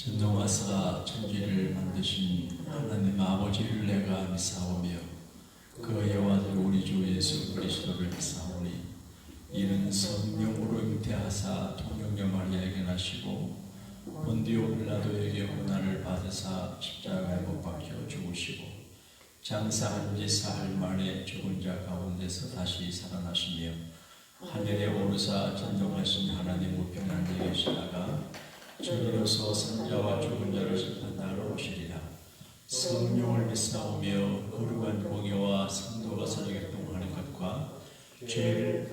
전능하사 천지를 만드신 하나님 아버지를 내가 믿사오며 그 여호와들 우리 주 예수 그리스도를 믿사오니 이는 성령으로 잉태하사 통영녀 마리아에게 나시고 본디오 빌라도에게 고난을 받으사 십자가에 못 박혀 죽으시고 장사한 지 사흘 만에 죽은 자 가운데서 다시 살아나시며 하늘에 오르사 전능하신 하나님 우편에 계시다가 저리로서 선자와 죽은 자를 심판하러 오시리라. 성령을 믿사오며 거룩한 공의와 성도가 서로 교통하는 것과 죄를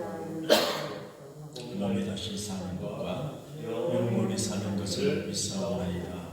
몸이 다시 사는 것과 영원히 사는 것을 믿사오나이다.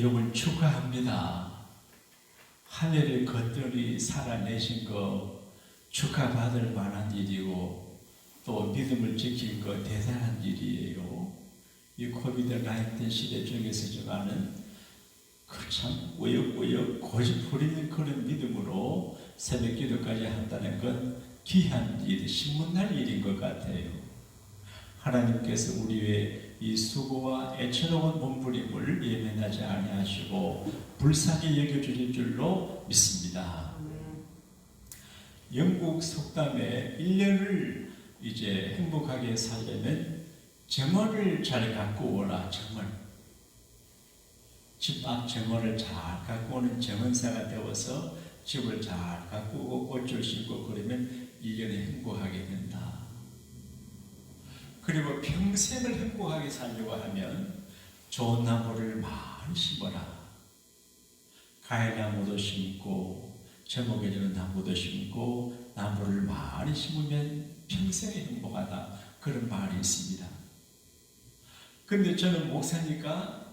여러분 축하합니다. 한 해를 겉들이 살아내신 거 축하받을 만한 일이고 또 믿음을 지킨 거 대단한 일이에요. 이 코비드-19 시대 중에서지만은 참 우여곡절 고집 부리는 그런 믿음으로 새벽 기도까지 한다는 건 귀한 일, 신문날 일인 것 같아요. 하나님께서 우리 외에 이 수고와 애처로운 몸부림을 예면하지 아니하시고 불쌍히 여겨주실 줄로 믿습니다. 영국 속담에 1년을 이제 행복하게 살려면 정원을 잘 갖고 오라. 정원. 집 앞 정원을 잘 갖고 오는 정원사가 되어서 집을 잘 갖고 오고 꽃을 심고 그러면 1년에 행복하게 된다. 그리고 평생을 행복하게 살려고 하면 좋은 나무를 많이 심어라. 과일나무도 심고 제목에 주는 나무도 심고 나무를 많이 심으면 평생에 행복하다. 그런 말이 있습니다. 그런데 저는 목사니까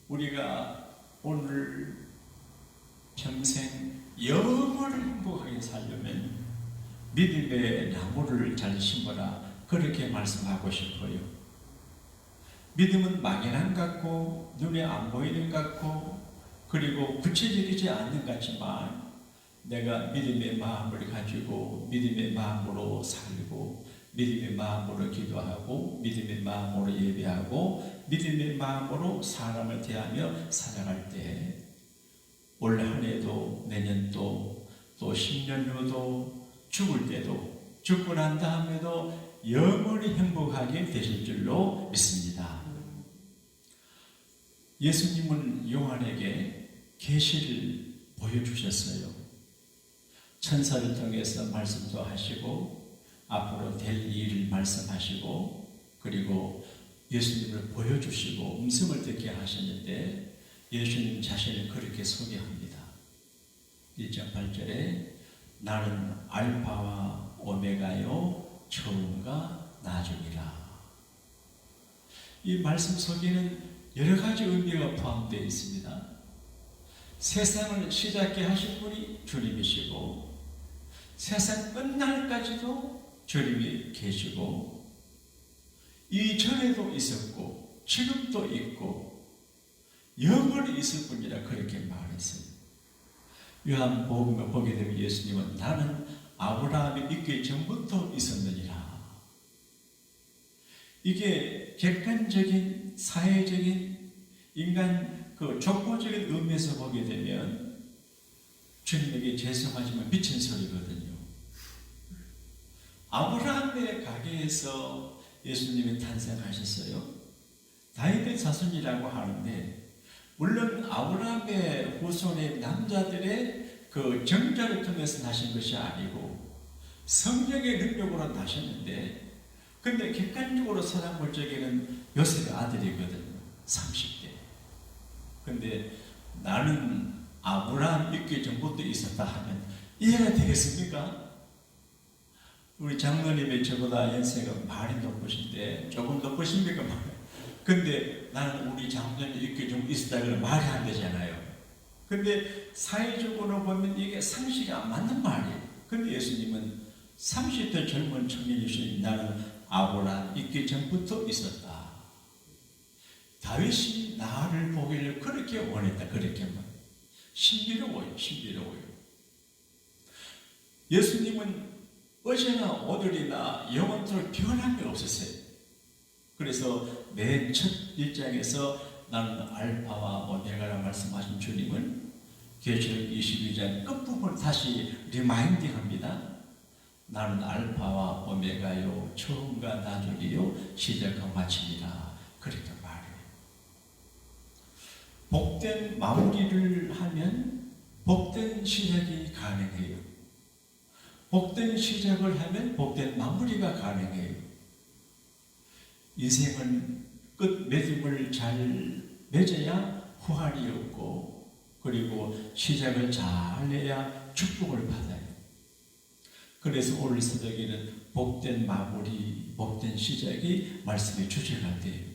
우리가 오늘 평생 영원히 행복하게 살려면 믿음의 나무를 잘 심어라. 그렇게 말씀하고 싶어요. 믿음은 막연한 것 같고 눈에 안 보이는 것 같고 그리고 구체적이지 않는 것 같지만 내가 믿음의 마음을 가지고 믿음의 마음으로 살고 믿음의 마음으로 기도하고 믿음의 마음으로 예배하고 믿음의 마음으로 사람을 대하며 살아갈 때 올 한 해도 내년도 또 10년 후도 죽을 때도 죽고 난 다음에도 영원히 행복하게 되실 줄로 믿습니다. 예수님은 요한에게 계시를 보여주셨어요. 천사를 통해서 말씀도 하시고 앞으로 될 일을 말씀하시고 그리고 예수님을 보여주시고 음성을 듣게 하셨는데 예수님 자신을 그렇게 소개합니다. 1장 8절에 나는 알파와 오메가요 처음과 나중이라. 이 말씀 속에는 여러 가지 의미가 포함되어 있습니다. 세상을 시작해 하신 분이 주님이시고 세상 끝날까지도 주님이 계시고 이전에도 있었고 지금도 있고 영원히 있을 분이라 그렇게 말했어요. 요한복음을 보게 되면 예수님은 나는 아브라함이 있기 전부터 있었느니라. 이게 객관적인 사회적인 인간 그 족보적인 의미에서 보게 되면 주님에게 죄송하지만 미친 소리거든요. 아브라함의 가게에서 예수님이 탄생하셨어요. 다윗의 자손이라고 하는데 물론 아브라함의 후손의 남자들의 그 정자를 통해서 나신 것이 아니고 성령의 능력으로 나셨는데 근데 객관적으로 사람 볼 적에는 요셉의 아들이거든요. 30대. 근데 나는 아브라함 있기 전부터 있었다 하면 이해가 되겠습니까? 우리 장로님이 저보다 연세가 많이 높으신데 조금 높으십니까? 근데 나는 우리 장로님 있기 좀 있었다 그러면 말이 안 되잖아요. 근데 사회적으로 보면 이게 상식이 안 맞는 말이에요. 근데 예수님은 30대 젊은 청년이시니 나는 아브라함 있기 전부터 있었다. 다윗이 나를 보기를 그렇게 원했다. 그렇게만. 신비로워요. 신비로워요. 예수님은 어제나 오늘이나 영원토록 변한 게 없었어요. 그래서 맨 첫 일장에서 나는 알파와 오메가라 말씀하신 주님은 계시록 22장 끝부분을 다시 리마인딩합니다. 나는 알파와 오메가요 처음과 나중이요 시작과 마침이라 그렇게 말해요. 복된 마무리를 하면 복된 시작이 가능해요. 복된 시작을 하면 복된 마무리가 가능해요. 인생은 끝 맺음을 잘 맺어야 후환이 없고 그리고 시작을 잘 내야 축복을 받아요. 그래서 오늘 새벽에는 복된 마무리, 복된 시작이 말씀의 주제가 돼요.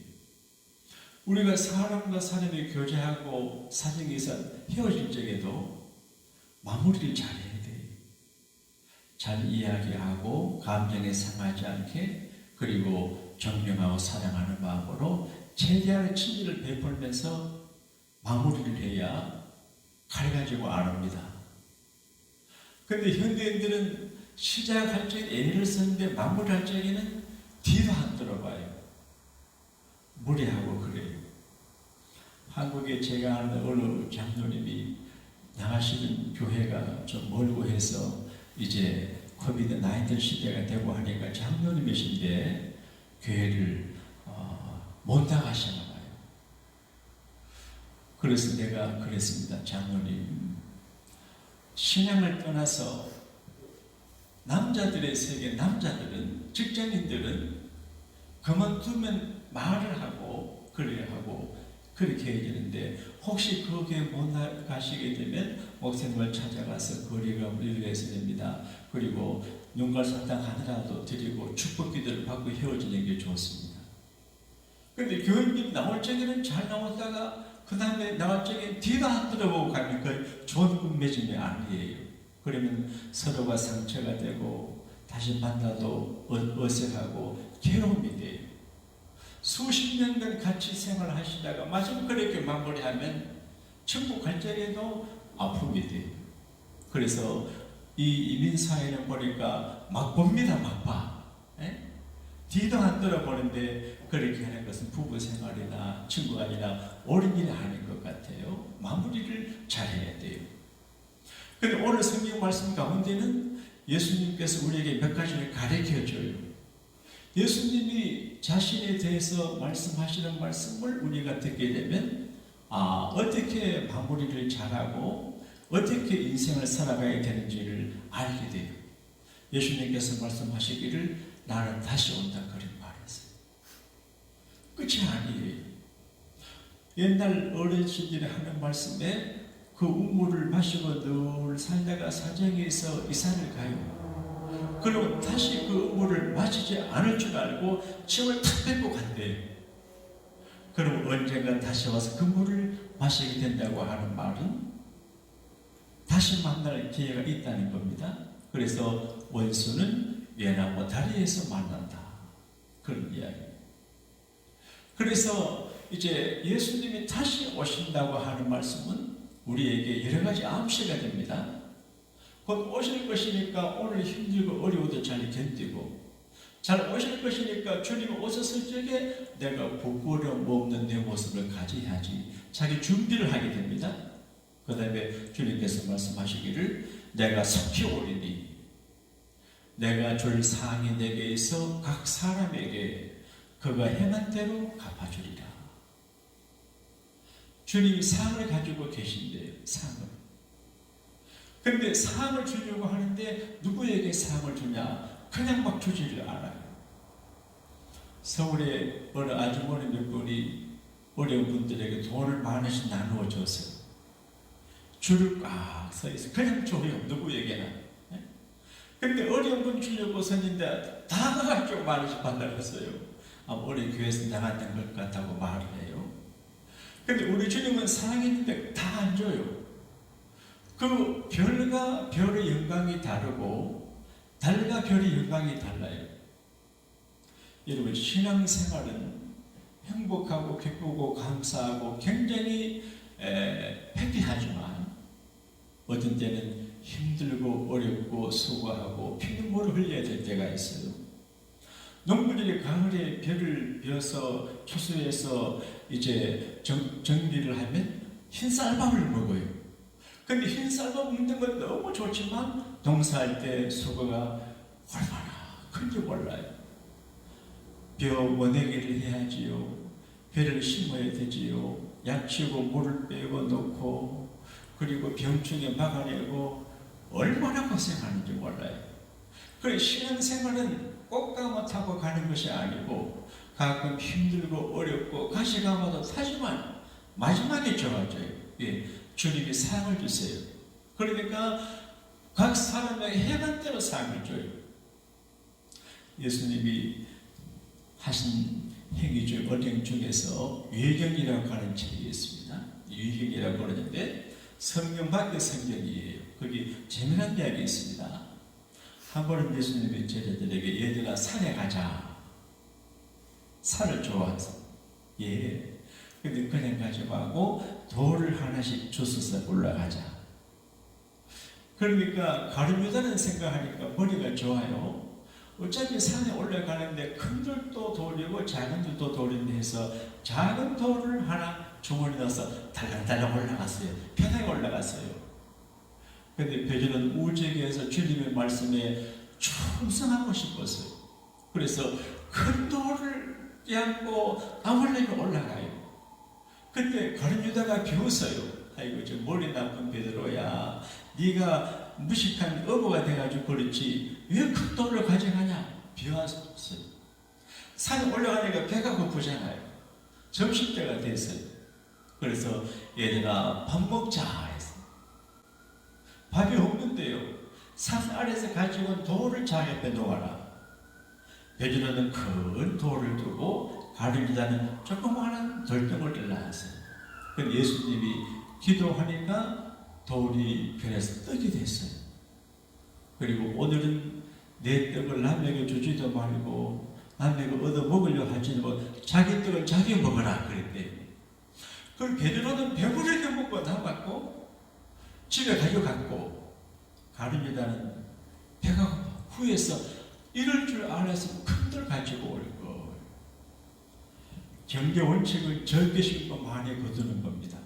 우리가 사람과 사람이 교제하고 사정에서 헤어질 적에도 마무리를 잘해야 돼요. 잘 이야기하고 감정에 상하지 않게 그리고 존경하고 사랑하는 마음으로 최대한의 친밀을 베풀면서 마무리를 해야 칼 가지고 안 옵니다. 그런데 현대인들은 시작할 적에 애를 쓰는데 마무리할 적에는 뒤도 안 들어봐요. 무례하고 그래요. 한국에 제가 아는 어느 장로님이 나가시는 교회가 좀 멀고 해서 이제 코비드 19 시대가 되고 하니까 장로님이신데 교회를 못 나가시나 봐요. 그래서 내가 그랬습니다. 장로님, 신앙을 떠나서 남자들의 세계, 남자들은, 직장인들은 그만두면 말을 하고 그래야 하고 그렇게 해야 되는데 혹시 거기에 못 나가시게 되면 목사님을 찾아가서 거리가 물리해서 됩니다. 그리고 눈갈사탕 하나라도 드리고 축복 기도를 받고 헤어지는 게 좋습니다. 그런데 교인님 나올 적에는 잘 나왔다가 그 다음에 나올 적에 뒤도 안 들어보고 가면 그 좋은 꿈 맺음이 아니에요. 그러면 서로가 상처가 되고 다시 만나도 어색하고 괴로움이 돼요. 수십 년간 같이 생활하시다가 마지막 그렇게 마무리하면 천국 갈 적에도 아픔이 돼요. 그래서 이 이민사회는 보니까 막 봅니다. 막 봐. 뒤도 안 들어보는데 그렇게 하는 것은 부부 생활이나 친구가 아니라 옳은 일이 아닌 것 같아요. 마무리를 잘해야 돼요. 그런데 오늘 성경 말씀 가운데는 예수님께서 우리에게 몇 가지를 가르쳐줘요. 예수님이 자신에 대해서 말씀하시는 말씀을 우리가 듣게 되면 어떻게 마무리를 잘하고 어떻게 인생을 살아가야 되는지를 알게 돼요. 예수님께서 말씀하시기를 나는 다시 온다 그런 말이었어요. 끝이 아니에요. 옛날 어르신들이 하는 말씀에 그 우물을 마시고 늘 살다가 사정에서 이사를 가요. 그리고 다시 그 우물을 마시지 않을 줄 알고 침을 탁 뱉고 간대요. 그럼 언젠가 다시 와서 그 물을 마시게 된다고 하는 말은 다시 만날 기회가 있다는 겁니다. 그래서 원수는 외나무 다리에서 만난다. 그런 이야기. 그래서 이제 예수님이 다시 오신다고 하는 말씀은 우리에게 여러 가지 암시가 됩니다. 곧 오실 것이니까 오늘 힘들고 어려워도 잘 견디고, 잘 오실 것이니까 주님 오셨을 적에 내가 부끄러움 없는 내 모습을 가져야지. 자기 준비를 하게 됩니다. 그 다음에 주님께서 말씀하시기를 내가 속히 오리니 내가 줄 상이 내게 있어 각 사람에게 그가 행한 대로 갚아주리라. 주님이 상을 가지고 계신데요. 상을. 그런데 상을 주려고 하는데 누구에게 상을 주냐? 그냥 막 주지를 않아요. 서울에 어느 아주머니 몇 분이 어려운 분들에게 돈을 만원씩 나누어 줬어요. 줄을 꽉 서 있어. 그냥 줘요. 누구에게나. 근데 어려운 분 주려고 섰는데 다 가가지고 만원씩 받으라고 했어요. 우리 교회에서 나갔던 것 같다고 말을 해요. 근데 우리 주님은 사랑했는데 다 안 줘요. 그 별과 별의 영광이 다르고 달과 별의 영광이 달라요. 여러분, 신앙생활은 행복하고 기쁘고 감사하고 굉장히 해피하지만 어떤 때는 힘들고 어렵고 수고하고 피눈물을 흘려야 될 때가 있어요. 농부들이 가을에 벼를 베어서 추수해서 이제 정비를 하면 흰 쌀밥을 먹어요. 근데 흰 쌀밥 먹는 건 너무 좋지만 농사할 때 수고가 얼마나 큰지 몰라요. 벼 원내기를 해야지요. 벼를 심어야 되지요. 약치고 물을 빼고 넣고 그리고 병충해 막아내고 얼마나 고생하는지 몰라요. 그래, 신앙생활은 꽃가마 타고 가는 것이 아니고 가끔 힘들고 어렵고 가시가마도 타지만 마지막에 좋아져요. 예, 주님이 상을 주세요. 그러니까 각 사람에게 행한 대로 상을 줘요. 예수님이 하신 행위 중 언행 중에서 유경이라고 하는 책이 있습니다. 유경이라고 그러는데 성경 밖의 성경이에요. 거기 재미난 이야기 있습니다. 한 번은 예수님이 제자들에게 얘들아 산에 가자. 산을 좋아해서 예. 근데 그냥 가지 말고 돌을 하나씩 주워서 올라가자. 그러니까 가룟유다는 생각하니까 머리가 좋아요. 어차피 산에 올라가는데 큰 돌도 돌이고 작은 돌도 돌인데 해서 작은 돌을 하나 주머니 넣어서 달랑달랑 올라갔어요. 편하게 올라갔어요. 근데 베드로는 우직에서 주님의 말씀에 충성하고 싶었어요. 그래서 큰 돌을 껴안고 나무려면 올라가요. 근데 가룟유다가 비웃어요. 아이고 저 머리 나쁜 베드로야, 네가 무식한 어부가 돼가지고 그렇지 왜 큰 돌을 가져가냐. 비웃었어요. 산에 올라가니까 배가 고프잖아요. 점심때가 됐어요. 그래서 얘들아 밥 먹자 했어. 밥이 없는데요. 산 아래에서 가지고 온 돌을 자기 옆에 놓아라. 베드로는 큰 돌을 두고 가룟유다는 조그마한 돌덩을 들라왔어요. 그럼 예수님이 기도하니까 돌이 변해서 떡이 됐어요. 그리고 오늘은 내 떡을 남에게 주지도 말고 남에게 얻어 먹으려 하지도 말고 자기 떡을 자기 먹어라 그랬대요. 그럼 베드로는 배부르게 먹고 남았고 집에 가져갔고 가룟유다는 배가 후에서 이럴 줄 알았으면 큰 돌 가지고 올 걸. 경제 원칙은 적게 심고 많이 거두는 겁니다.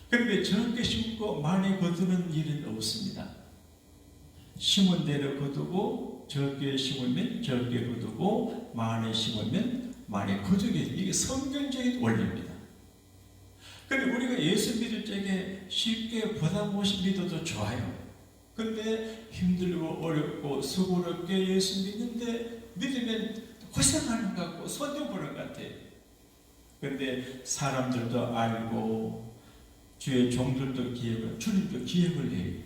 그런데 적게 심고 많이 거두는 일은 없습니다. 심은 대로 거두고 적게 심으면 적게 거두고 많이 심으면 많이 거두게. 이게 성경적인 원리입니다. 그런데 우리가 예수 믿을 적에 쉽게 부담 없이 믿어도 좋아요. 근데 힘들고 어렵고 수고롭게 예수 믿는데 믿으면 고생하는 것 같고 손해 보는 것 같아요. 근데 사람들도 알고 주의 종들도 기획을, 주님도 기획을 해요.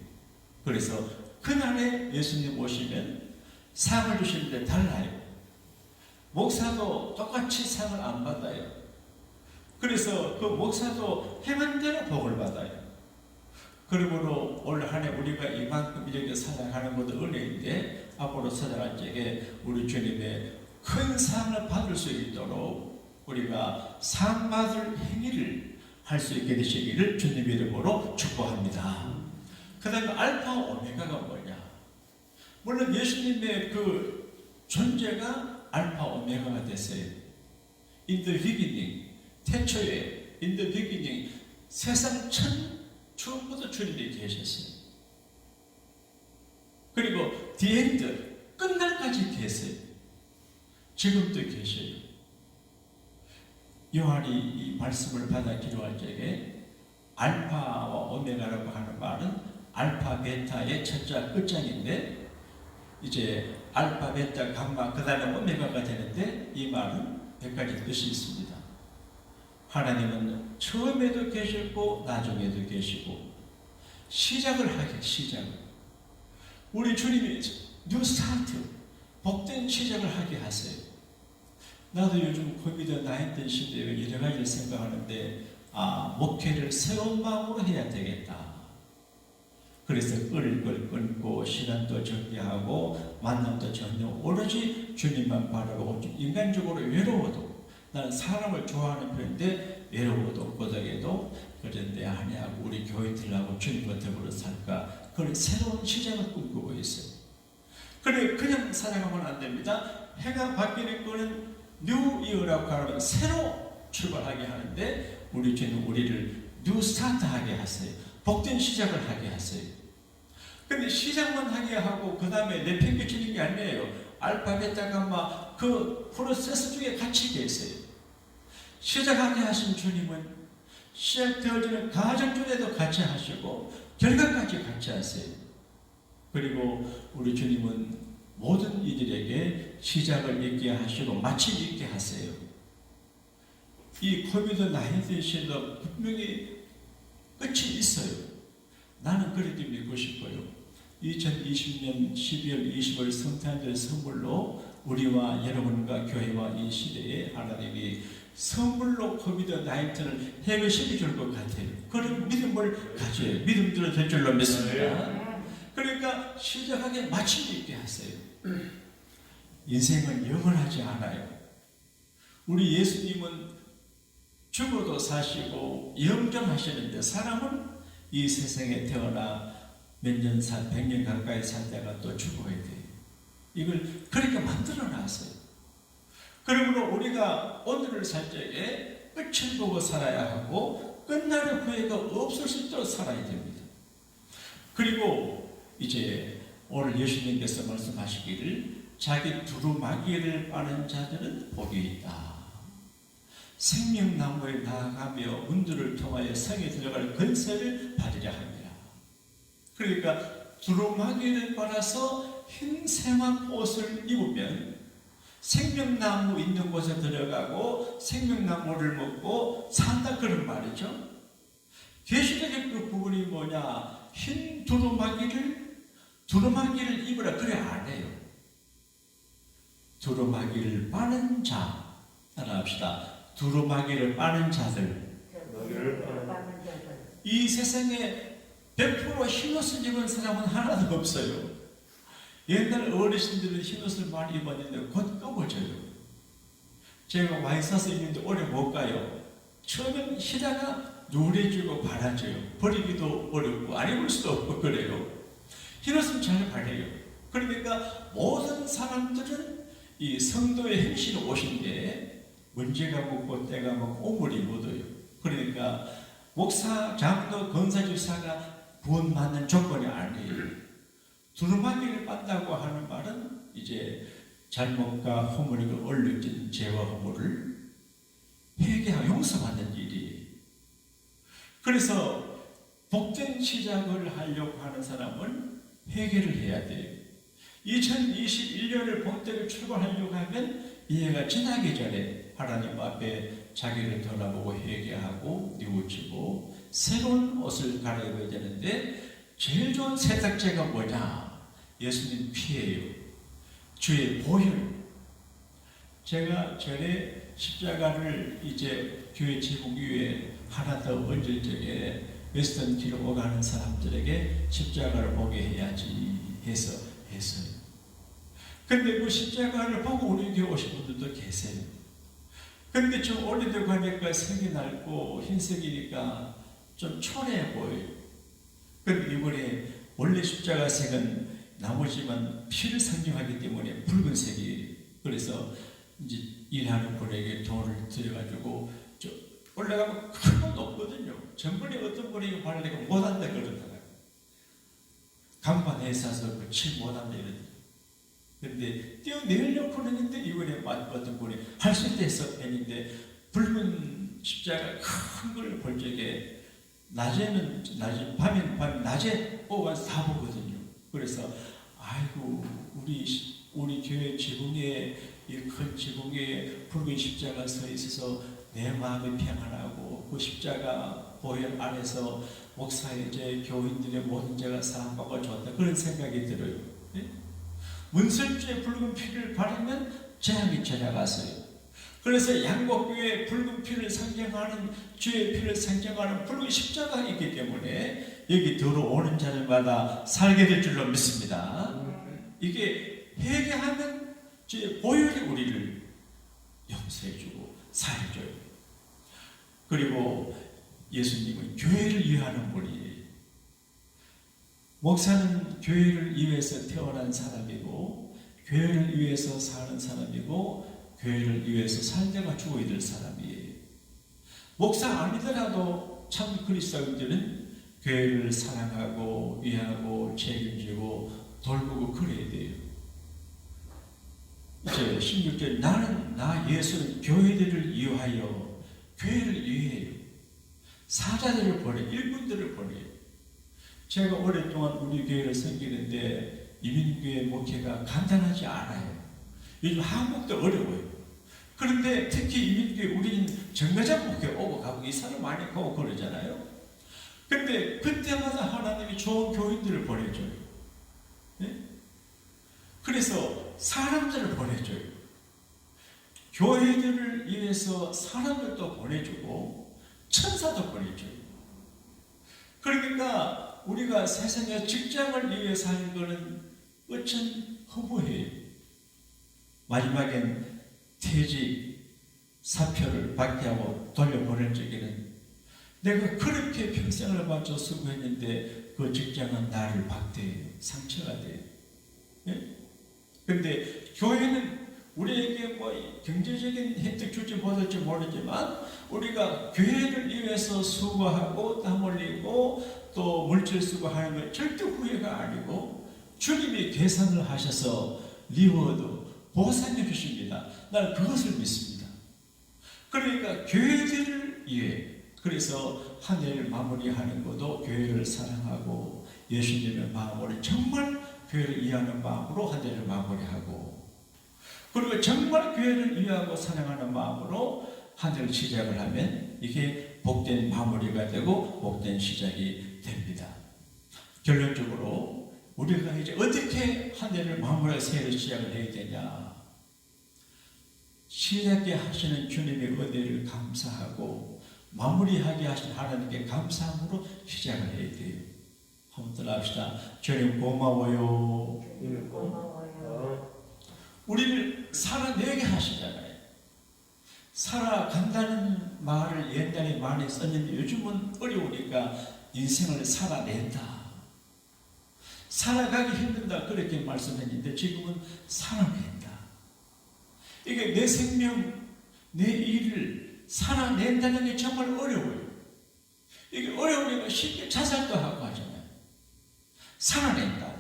그래서 그날에 예수님 오시면 상을 주시는데 달라요. 목사도 똑같이 상을 안 받아요. 그래서 그 목사도 행한 대로 복을 받아요. 그러므로 올 한 해 우리가 이만큼 이렇게 살아가는 것도 은혜인데, 앞으로 살아갈 적에 우리 주님의 큰 상을 받을 수 있도록 우리가 상 받을 행위를 할 수 있게 되시기를 주님 이름으로 축복합니다. 그 다음에 알파 오메가가 뭐냐? 물론 예수님의 그 존재가 알파 오메가가 됐어요. In the beginning, 태초에 In the beginning, 세상 처음부터 주님이 계셨어요. 그리고 the end, 끝날까지 계세요. 지금도 계셔요. 요한이 이 말씀을 받아 기도할 적에 알파와 오메가라고 하는 말은 알파, 베타의 첫자, 끝장인데, 이제 알파, 베타, 감마, 그 다음에 오메가가 되는데, 이 말은 100가지 뜻이 있습니다. 하나님은 처음에도 계셨고 나중에도 계시고 시작을 하게, 시작을. 우리 주님이 뉴 스타트, 복된 시작을 하게 하세요. 나도 요즘 코비드-19 시대에 여러 가지를 생각하는데, 목회를 새로운 마음으로 해야 되겠다. 그래서 끓을 걸 끊고 시간도 정리하고 만남도 전혀 오로지 주님만 바라보고, 인간적으로 외로워도, 나는 사람을 좋아하는 편인데 외로워도 고독해도 그런데 아니하고 우리 교인들하고 주님과 더불어 살까, 그런 새로운 시작을 꿈꾸고 있어요. 그래, 그냥 살아가면 안 됩니다. 해가 바뀌는 거는 뉴 이어라고 하면 새로 출발하게 하는데, 우리 주님 우리를 뉴 스타트하게 하세요. 복된 시작을 하게 하세요. 근데 시작만 하게 하고 그 다음에 내팽개치는 게 아니에요. 알파, 베타, 감마 그 프로세스 중에 같이 계세요. 시작하게 하신 주님은 시작되어지는 과정 중에도 같이 하시고 결과까지 같이 하세요. 그리고 우리 주님은 모든 이들에게 시작을 있게 하시고 마침이 있게 하세요. 이 코비드-19 시대도 분명히 끝이 있어요. 나는 그렇게 믿고 싶어요. 2020년 12월 20일 성탄절 선물로 우리와 여러분과 교회와 이 시대에 하나님이 선물로 코비드-19을 해결시켜 줄 것 같아요. 그런 믿음을 가져요. 믿음대로 될 줄로 믿습니다. 그러니까 시작하게 마침이 있게 하세요. 인생은 영원하지 않아요. 우리 예수님은 죽어도 사시고 영정하시는데, 사람은 이 세상에 태어나 몇 년 살, 100년 가까이 살다가 또 죽어야 돼요. 이걸 그렇게 만들어 놨어요. 그러므로 우리가 오늘을 살 적에 끝을 보고 살아야 하고 끝나는 후회가 없을 수 있도록 살아야 됩니다. 그리고 이제 오늘 예수님께서 말씀하시기를 자기 두루마기를 빠는 자들은 복이 있다. 생명나무에 나아가며 문들을 통하여 성에 들어갈 권세를 받으려 합니다. 그러니까 두루마기를 빨아서 흰 생황 옷을 입으면 생명나무 있는 곳에 들어가고 생명나무를 먹고 산다, 그런 말이죠. 계시록의 그 부분이 뭐냐? 흰 두루마기를 입으라 그래 안 해요. 두루마기를 빠는 자, 따라합시다. 두루마기를 빠는 자들. 이 세상에 100% 흰옷을 입은 사람은 하나도 없어요. 옛날 어르신들은 흰옷을 많이 입었는데 곧 꺼버져요. 제가 많이 사서 입는데 오래 못 가요. 처음엔 희다가 누래지고 바라져요. 버리기도 어렵고 안 입을 수도 없고 그래요. 흰옷은 잘 발려요. 그러니까 모든 사람들은 이 성도의 행실을 오신데 문제가 묻고 때가 묻고 오물이 묻어요. 그러니까 목사, 장로, 권사집사가 구원받는 조건이 아니에요. 두루마기를 빤다고 하는 말은 이제 잘못과 허물이 얼룩진 죄와 허물을 회개하고 용서받는 일이에요. 그래서 복된 시작을 하려고 하는 사람은 회개를 해야 돼요. 2021년을 복되게 출발하려고 하면 이해가 지나기 전에 하나님 앞에 자기를 돌아보고 회개하고 뉘우치고 새로운 옷을 갈아입어야 되는데 제일 좋은 세탁제가 뭐냐? 예수님 피예요. 주의 보혈. 제가 전에 십자가를 이제 교회 지붕 위에 하나 더 얹을 적에 웨스턴 길을 오가는 사람들에게 십자가를 보게 해야지 해서 했어요. 근데 그 십자가를 보고 우리 교회 오신 분들도 계세요. 근데 좀 오래되고 가니까 색이 낡고 흰색이니까 좀 초라해 보여요. 근데 이번에 원래 십자가 색은 나머지만 피를 상징하기 때문에 붉은색이에요. 그래서 이제 일하는 분에게 돈을 들여가지고 올라가면 크고 높거든요. 전번에 어떤 분이 발레가 못한다 그러다가 간판에 있어서 칠 못한다 이러더라고요. 근데 뛰어내려고 했는데 이번에 어떤 분이 할 수 있다 해서 했는데 붉은 십자가 큰 걸 볼 적에 낮에는 밤에는 낮에 와서 다 보거든요. 그래서 아이고 우리 교회 지붕에 이 큰 지붕에 붉은 십자가 서 있어서 내 마음이 평안하고 그 십자가 보혈 안에서 목사의 죄, 교인들의 모든 죄가 사함받고 좋다 그런 생각이 들어요. 네? 문설주의 붉은 피를 바르면 재앙이 지나갔어요. 그래서 양곡교회에 붉은 피를 상징하는 주의 피를 상징하는 붉은 십자가 있기 때문에 여기 들어오는 자들마다 살게 될 줄로 믿습니다. 이게 회개하면 주의 보혈이 우리를 용서해주고 사해줘요. 그리고 예수님은 교회를 위하는 분이에요. 목사는 교회를 위해서 태어난 사람이고 교회를 위해서 사는 사람이고 교회를 위해서 살다가 죽어야 될 사람이에요. 목사 아니더라도 참 그리스도인들은 교회를 사랑하고 위하고 책임지고 돌보고 그래야 돼요. 이제 16절 나 예수는 교회들을 위하여 교회를 위해요. 사자들을 보내 일꾼들을 보내요. 제가 오랫동안 우리 교회를 섬기는데 이민교회 목회가 간단하지 않아요. 요즘 한국도 어려워요. 그런데 특히 이민교회 우리는 정거장 목회 오고 가고 이사를 많이 가고 그러잖아요. 근데 그때마다 하나님이 좋은 교인들을 보내줘요. 네? 그래서 사람들을 보내줘요. 교회들을 위해서 사람들도 보내주고 천사도 보내줘요. 그러니까 우리가 세상에 직장을 위해서 하는 것은 어쩜 허무해요. 마지막엔 퇴직 사표를 받게 하고 돌려보낼 적에는 내가 그렇게 평생을 바쳐 수고했는데 그 직장은 나를 박대해요. 상처가 돼요. 그런데 네? 교회는 우리에게 뭐 경제적인 혜택 줄지 못할지 모르지만 우리가 교회를 위해서 수고하고 땀 흘리고 또 물질 수고하는 건 절대 후회가 아니고 주님이 계산을 하셔서 리워드 보상해 주십니다. 나는 그것을 믿습니다. 그러니까 교회들을 위해 그래서 한 해를 마무리하는 것도 교회를 사랑하고 예수님의 마음으로 정말 교회를 이해하는 마음으로 한 해를 마무리하고 그리고 정말 교회를 이해하고 사랑하는 마음으로 한 해를 시작을 하면 이게 복된 마무리가 되고 복된 시작이 됩니다. 결론적으로 우리가 이제 어떻게 한 해를 마무리하고 새해를 시작을 해야 되냐? 시작게 하시는 주님의 은혜를 감사하고 마무리하게 하신 하나님께 감사함으로 시작을 해야 돼요. 한번 따라합시다. 주님 고마워요. 주님 고마워요. 우리를 살아내게 하시잖아요. 살아간다는 말을 옛날에 많이 썼는데 요즘은 어려우니까 인생을 살아낸다. 살아가기 힘든다 그렇게 말씀했는데 지금은 살아낸다. 이게 내 생명, 내 일을 살아낸다는 게 정말 어려워요. 이게 어려우니까 쉽게 자살도 하고 하잖아요. 살아낸다.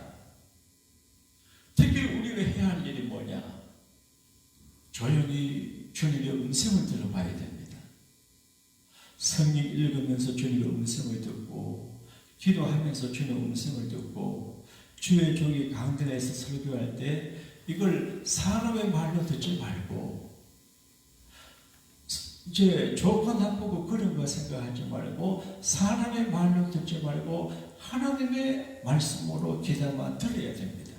특히 우리가 해야 할 일이 뭐냐? 조용히 주님의 음성을 들어봐야 됩니다. 성경 읽으면서 주님의 음성을 듣고 기도하면서 주님의 음성을 듣고 주의 종이 강단에서 설교할 때 이걸 사람의 말로 듣지 말고 이제 좋고 나쁘고 그런 거 생각하지 말고 사람의 말로 듣지 말고 하나님의 말씀으로 귀담아 들어야 됩니다.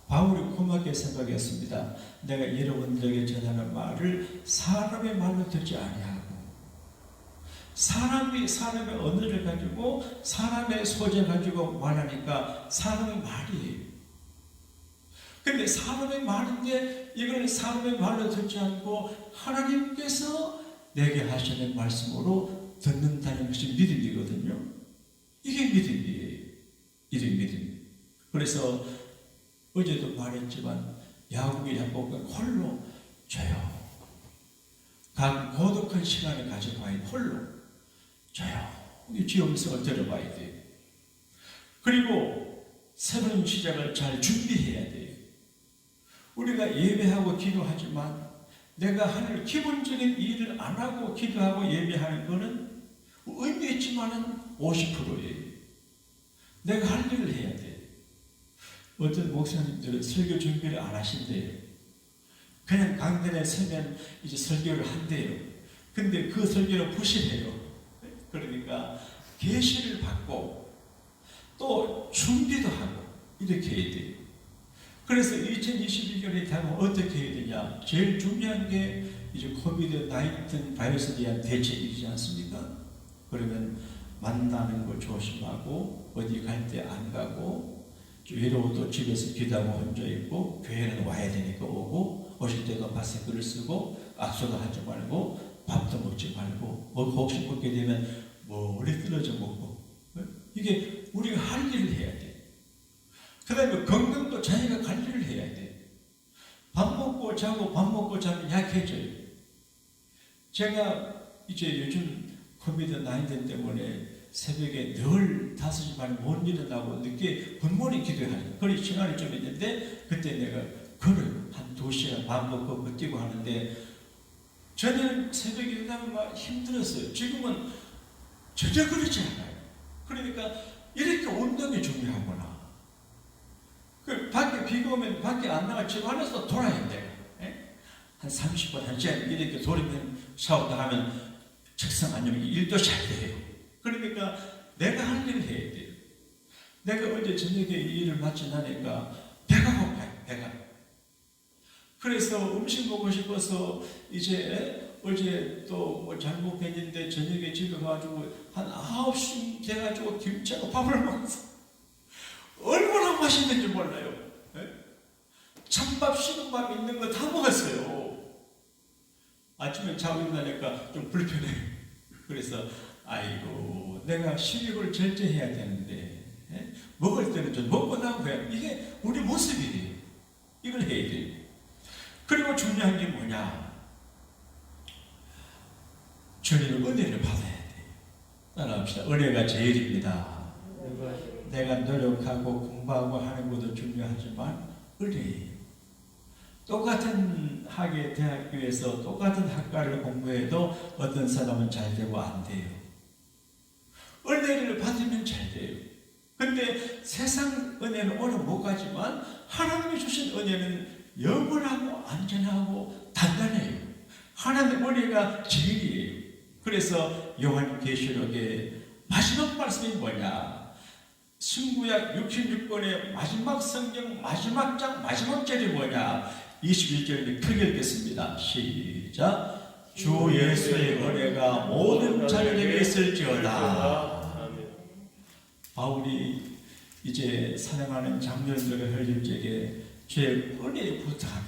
바울이 고맙게 생각했습니다. 내가 여러분들에게 전하는 말을 사람의 말로 듣지 아니하고 사람의 언어를 가지고 사람의 소재 가지고 말하니까 사람의 말이에요. 근데 사람의 말인데 이걸 사람의 말로 듣지 않고 하나님께서 내게 하시는 말씀으로 듣는다는 것이 믿음이거든요. 이게 믿음이에요. 이게 믿음. 그래서 어제도 말했지만 야곱이 야곱과 홀로 조용히 고독한 시간을 가져봐야 홀로 조용히 주의 음성을 들어봐야 돼요. 그리고 새로운 시작을 잘 준비해야 돼요. 우리가 예배하고 기도하지만 내가 하늘 기본적인 일을 안 하고 기도하고 예배하는 것은 의미 있지만은 50%예요. 내가 할 일을 해야 돼요. 어떤 목사님들은 설교 준비를 안 하신대요. 그냥 강단에 서면 이제 설교를 한대요. 근데 그 설교는 부실해요. 그러니까 계시를 받고 또 준비도 하고 이렇게 해야 돼요. 그래서 2021년에 되면 어떻게 해야 되냐? 제일 중요한 게 이제 코비드-19 바이러스에 대한 대책이지 않습니까? 그러면 만나는 거 조심하고 어디 갈 때 안 가고 외로워도 집에서 기도하고 혼자 있고 교회는 와야 되니까 오고 오실 때도 마스크를 쓰고 악수도 하지 말고 밥도 먹지 말고 혹시 먹게 되면 멀리 떨어져 먹고 이게 우리가 할 일을 해야 돼. 그 다음에 건강도 자기가 관리를 해야 돼. 밥 먹고 자고 밥 먹고 자면 약해져요. 제가 이제 요즘 코비드-19 때문에 새벽에 늘 5시 반에 못 일어나고 늦게 굿모닝 기도하는 그런 시간이 좀 있는데 그때 내가 걸어요. 한 2시간 밥 먹고 뛰고 하는데 저는 새벽에 일어나면 막 힘들었어요. 지금은 전혀 그렇지 않아요. 그러니까 이렇게 운동이 중요하구나. 그 밖에 비가 오면 밖에 안 나가 집 안에서 돌아야 돼요. 한 30분, 1시간 이렇게 돌리면 샤워도 하면 책상 앉으면 일도 잘 돼요. 그러니까 내가 할 일을 해야 돼요. 내가 어제 저녁에 이 일을 마치 나니까 배가 고파요. 배가. 그래서 음식 먹고 싶어서 이제 어제 또 뭐 잘못했는데 저녁에 집에 가가지고 한 9시 돼가지고 김치하고 밥을 먹었어. 얼마나 맛있는지 몰라요. 찬밥, 식은밥 있는 거 다 먹었어요. 아침에 자고 일어나니까 좀 불편해요. 그래서 아이고 내가 식욕을 절제해야 되는데 먹을 때는 좀 먹고 나고요. 이게 우리 모습이에요. 이걸 해야 돼요. 그리고 중요한 게 뭐냐? 주님의 은혜를 받아야 돼요. 따라합시다. 은혜가 제일입니다. 내가 노력하고 공부하고 하는 것도 중요하지만 은혜예요. 똑같은 학예 대학교에서 똑같은 학과를 공부해도 어떤 사람은 잘 되고 안 돼요. 은혜를 받으면 잘 돼요. 근데 세상 은혜는 오래 못 가지만 하나님이 주신 은혜는 영원하고 안전하고 단단해요. 하나님 은혜가 제일이에요. 그래서 요한계시록의 마지막 말씀이 뭐냐? 신구약 66권의 마지막 성경 마지막 장 마지막 절이 뭐냐? 21절에 크게 읽겠습니다. 시작. 주 예수의 은혜가 모든 자들에게 있을지어다. 바울이 이제 사랑하는 장로들과 혈육제에게 주의 은혜에 부탁한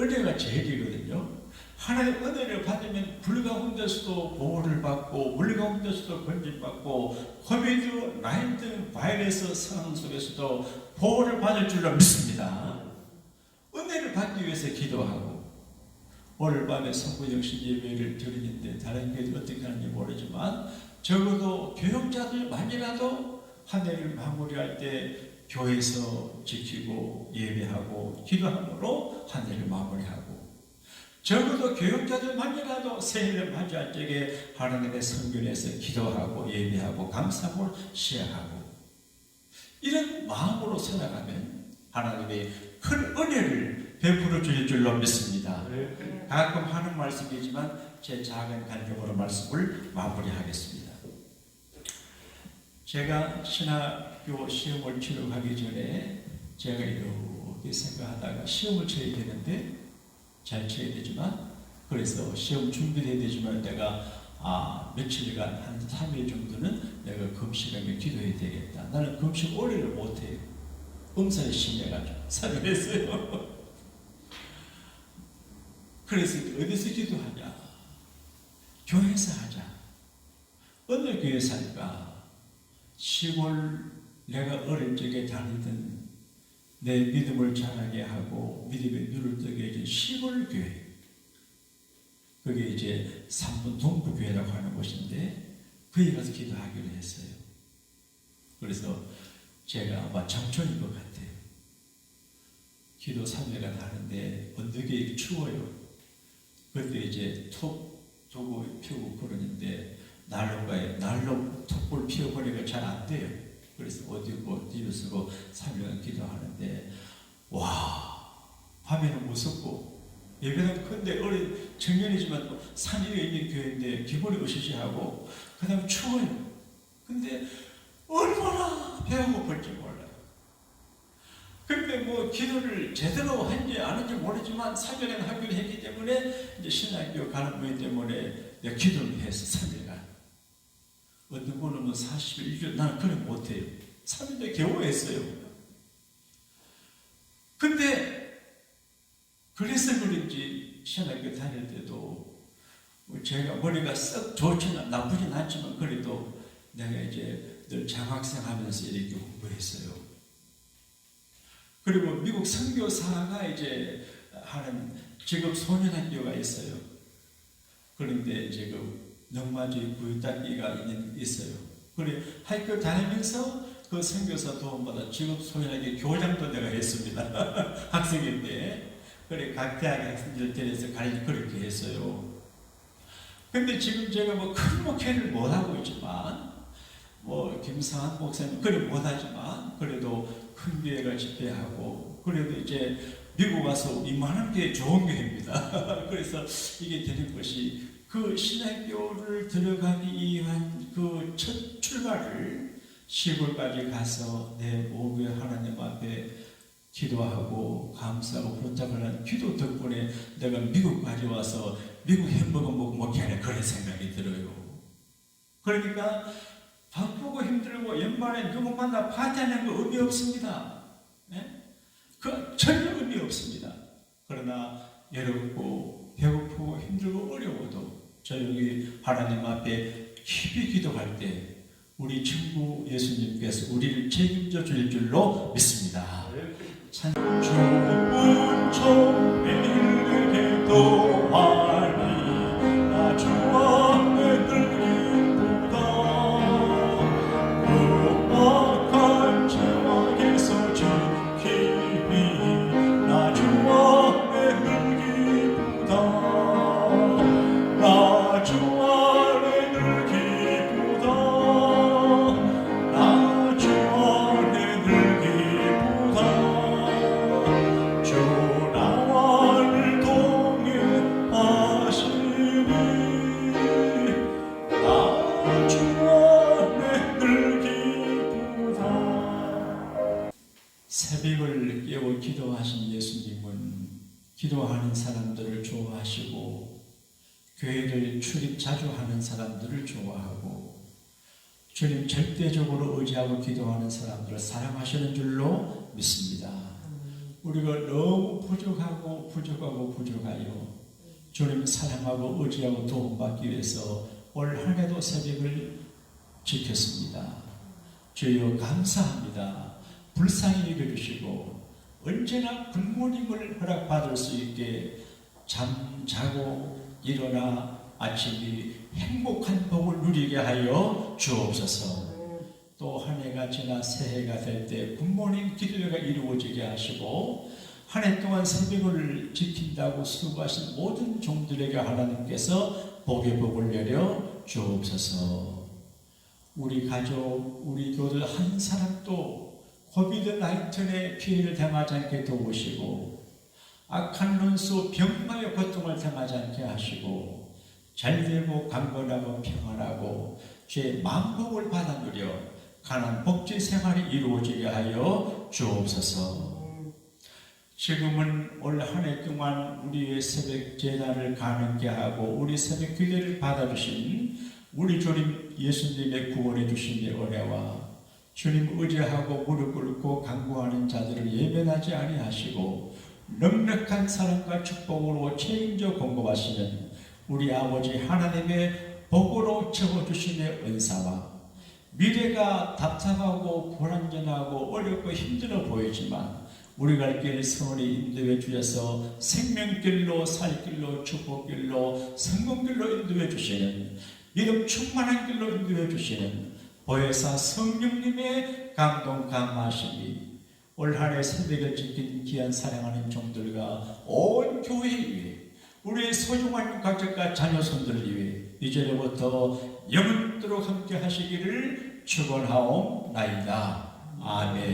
은혜가 제일이거든요. 하나님의 은혜를 받으면 불 가운데서도 보호를 받고 물 가운데서도 건진받고 코비드-19 바이러스 상황 속에서도 보호를 받을 줄로 믿습니다. 은혜를 받기 위해서 기도하고 오늘 밤에 성부정신 예배를 드리는데 다른 교회들 어떻게 하는지 모르지만 적어도 교역자들만이라도 한 해를 마무리할 때 교회에서 지키고 예배하고 기도함으로 한 해를 마무리하고 적어도 교역자들만이라도 새해를 맞이할 적에 하나님의 성전에서 기도하고 예배하고 감사함을 시작하고 이런 마음으로 살아가면 하나님의 큰 은혜를 베풀어 주실 줄로 믿습니다. 네. 가끔 하는 말씀이지만 제 작은 간증으로 말씀을 마무리하겠습니다. 제가 신학교 시험을 치러 가기 전에 제가 이렇게 생각하다가 시험을 쳐야 되는데 잘 쳐야 되지만 그래서 시험 준비를 해야 되지만 내가 며칠간 한 3일 정도는 내가 금식하며 기도해야 되겠다. 나는 금식 오래를 못해요. 음사에 심해가지고 사별했어요. 그래서 어디서 기도하냐? 교회에서 하자. 어느 교회에서 할까? 시골 내가 어릴 적에 다니던 내 믿음을 자라게 하고 믿음의 눈을 뜨게 해준 시골 교회. 그게 이제 3분 동부교회라고 하는 곳인데 거기 가서 기도하기로 했어요. 그래서 제가 아마 정초인 것 같아요. 기도 3회가 다른데 언덕이 추워요. 그때 이제 톱 두고 피우고 그러는데 난로 톱을 피워버리니까 잘 안 돼요. 그래서 어디고 뒤로 쓰고 3회간 기도하는데 와 밤에는 무섭고 예배는 큰데 어린 청년이지만 산 위에 있는 교회인데 기본이 으시시하고 그 다음에 추워요. 근데 얼마나 배가 고플지 몰라요. 근데 뭐 기도를 제대로 한지 안 한지 모르지만 3일간 하기로 했기 때문에 이제 신학교 가는 모임 때문에 내가 기도를 해서 3일간. 어떤 분은 뭐 41주 나는 그래 못해요. 3일째 겨우 했어요. 근데 그래서 그런지 신학교 다닐 때도 제가 머리가 썩 좋지는 나쁘진 않지만 그래도 내가 이제 늘 장학생 하면서 이렇게 공부했어요. 그리고 미국 선교사가 이제 하는 직업 소년학교가 있어요. 그런데 이제 그 능마주의 구유단기가 있어요. 그래 학교 다니면서 그 선교사 도움받아 직업 소년학교 교장도 내가 했습니다. 학생인데 그래 각 대학의 학생들 데려서 가르쳐 그렇게 했어요. 근데 지금 제가 뭐 큰 목회를 못 하고 있지만 뭐 김상한 목사님 그래 못하지만 그래도 큰 교회가 집회하고 그래도 이제 미국 와서 이만한 게 좋은 교회입니다. 그래서 이게 되는 것이 그 신학교를 들어가기 위한 그 첫 출발을 시골까지 가서 내 몸에 하나님 앞에 기도하고 감사하고 부탁을 한 기도 덕분에 내가 미국까지 와서 미국 햄버거 먹게 하는 그런 생각이 들어요. 그러니까 바쁘고 힘들고 연말에 누구 만나 파티하는 거 의미 없습니다. 네? 그 전혀 의미 없습니다. 그러나 외롭고 배고프고 힘들고 어려워도 저녁에 하나님 앞에 깊이 기도할 때 우리 친구 예수님께서 우리를 책임져 줄 줄로 믿습니다. 좋은 종에게 또하니 나 주와 들기보다 그 악한 죄악에서 지키니 나 주와 들기보다 나 주와 들기보다 나 주와 들기보다 주 나와를 동행하시니 나 주와 들기보다. 새벽을 깨워 기도하신 예수님은 기도하는 사람들을 좋아하시고 교회를 출입 자주 하는 사람들을 좋아하고 주님 절대적으로 의지하고 기도하는 사람들을 사랑하시는 줄로 믿습니다. 우리가 너무 부족하여 주님 사랑하고 의지하고 도움받기 위해서 올 한 해도 새벽을 지켰습니다. 주여 감사합니다. 불쌍히 여겨주시고 언제나 굿모닝을 허락받을 수 있게 잠자고 일어나 아침이 행복한 복을 누리게 하여 주옵소서. 또 한 해가 지나 새해가 될 때 굿모닝 기도회가 이루어지게 하시고 한 해 동안 새벽을 지킨다고 수고하신 모든 종들에게 하나님께서 복의 복을 내려 주옵소서. 우리 가족, 우리 교들 한 사람도 코비드-19의 피해를 당하지 않게 도우시고 악한 눈수 병마의 고통을 당하지 않게 하시고 잘되고 강건하고 평안하고 주의 만복을 받아 누려 가난 복지 생활이 이루어지게 하여 주옵소서. 지금은 올 한 해 동안 우리의 새벽 제단을 가능케 하고 우리 새벽 기도를 받아주신 우리 주님 예수님의 구원해 주신 은혜와 주님 의지하고 무릎 꿇고 간구하는 자들을 예배하지 아니하시고 넉넉한 사랑과 축복으로 책임져 공급하시는 우리 아버지 하나님의 복으로 채워주시는 은사와 미래가 답답하고 불안전하고 어렵고 힘들어 보이지만 우리 갈 길 선원이 인도해 주셔서 생명길로 살길로 축복길로 성공길로 인도해 주시는 믿음 충만한 길로 인도해 주시는 보혜사 성령님의 감동 감화심이 올 한 해 새벽을 지킨 귀한 사랑하는 종들과 온 교회 위에 우리의 소중한 가족과 자녀손들 위해 이제로부터 영원토록 함께 하시기를 축원하옵나이다. 아멘.